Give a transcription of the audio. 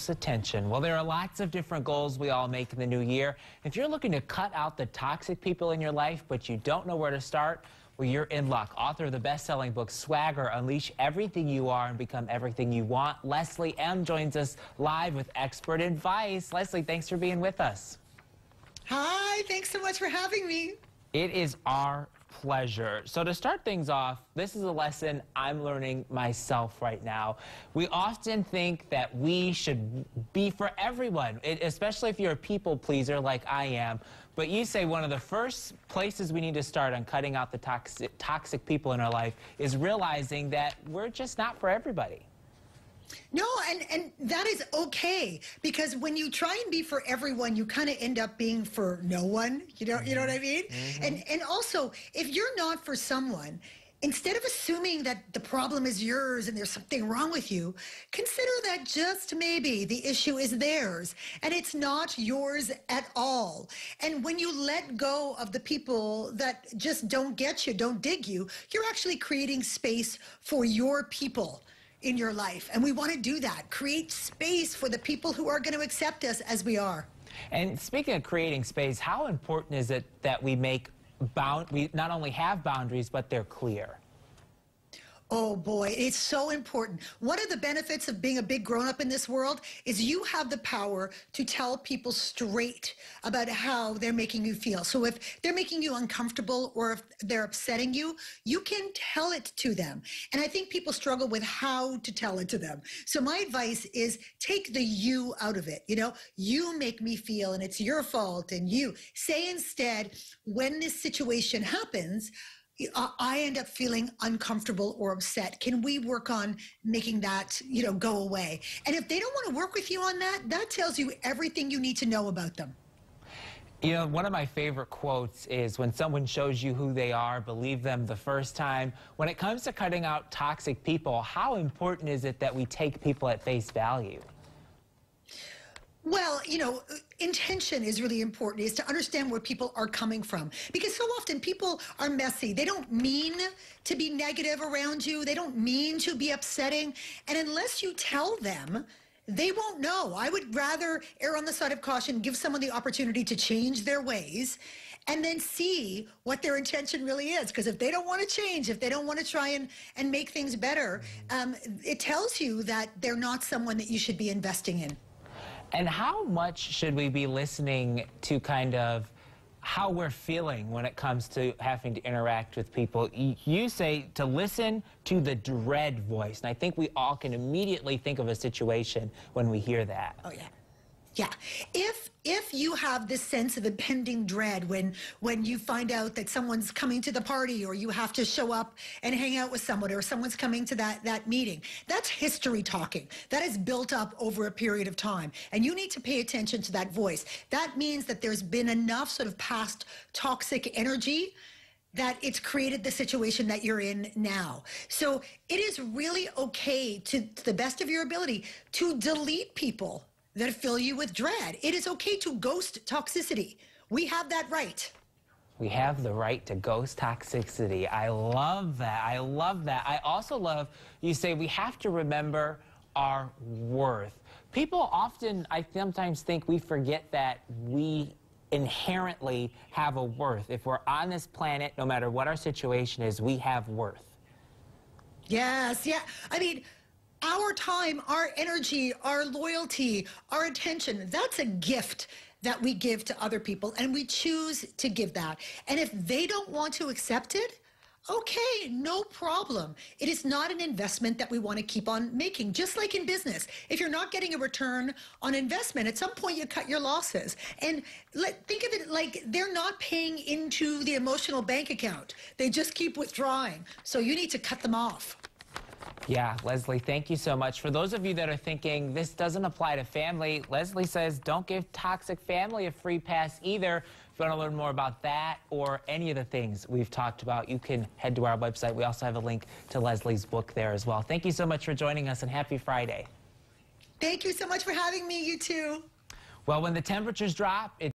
Attention. Well, there are lots of different goals we all make in the new year. If you're looking to cut out the toxic people in your life, but you don't know where to start, well, you're in luck. Author of the best-selling book, Swagger, Unleash Everything You Are and Become Everything You Want, Leslie M. joins us live with expert advice. Leslie, thanks for being with us. Hi, thanks so much for having me. It is our pleasure. So to start things off, this is a lesson I'm learning myself right now. We often think that we should be for everyone, especially if you're a people pleaser like I am. But you say one of the first places we need to start on cutting out the toxic people in our life is realizing that we're just not for everybody. No, and that is okay, because when you try and be for everyone, you kind of end up being for no one. You know what I mean? And also, if you're not for someone, instead of assuming that the problem is yours and there's something wrong with you, consider that just maybe the issue is theirs and it's not yours at all. And when you let go of the people that just don't get you, don't dig you, you're actually creating space for your people in your life. And we want to do that. Create space for the people who are going to accept us as we are. And speaking of creating space, how important is it that we not only have boundaries, but they're clear? Oh boy, it's so important. One of the benefits of being a big grown-up in this world is you have the power to tell people straight about how they're making you feel. So if they're making you uncomfortable or if they're upsetting you, you can tell it to them. And I think people struggle with how to tell it to them. So my advice is take the you out of it. You know, you make me feel and it's your fault, and you say instead, when this situation happens, I end up feeling uncomfortable or upset. Can we work on making that, go away? And if they don't want to work with you on that, that tells you everything you need to know about them. You know, one of my favorite quotes is, when someone shows you who they are, believe them the first time. When it comes to cutting out toxic people, how important is it that we take people at face value? Well, intention is really important, is to understand where people are coming from. Because so often people are messy. They don't mean to be negative around you. They don't mean to be upsetting. And unless you tell them, they won't know. I would rather err on the side of caution, give someone the opportunity to change their ways, and then see what their intention really is. Because if they don't want to change, if they don't want to try and make things better, it tells you that they're not someone that you should be investing in. And how much should we be listening to kind of how we're feeling when it comes to having to interact with people? You say to listen to the dread voice. And I think we all can immediately think of a situation when we hear that. Oh, yeah. Yeah. If you have this sense of impending dread when you find out that someone's coming to the party, or you have to show up and hang out with someone, or someone's coming to that meeting, that's history talking. That is built up over a period of time. And you need to pay attention to that voice. That means that there's been enough sort of past toxic energy that it's created the situation that you're in now. So it is really okay to the best of your ability to delete people that fill you with dread. It is okay to ghost toxicity. We have that right. We have the right to ghost toxicity. I love that. I love that. I also love you say we have to remember our worth. People often, I sometimes think we forget that we inherently have a worth. If we're on this planet, no matter what our situation is, we have worth. Yes, yeah. I mean, our time, our energy, our loyalty, our attention, that's a gift that we give to other people, and we choose to give that. And if they don't want to accept it, okay, no problem. It is not an investment that we want to keep on making. Just like in business, if you're not getting a return on investment, at some point you cut your losses. And think of it like they're not paying into the emotional bank account. They just keep withdrawing. So you need to cut them off. Yeah, Leslie, thank you so much. For those of you that are thinking this doesn't apply to family, Leslie says don't give toxic family a free pass either. If you want to learn more about that or any of the things we've talked about, you can head to our website. We also have a link to Leslie's book there as well. Thank you so much for joining us, and happy Friday. Thank you so much for having me, you too. Well, when the temperatures drop,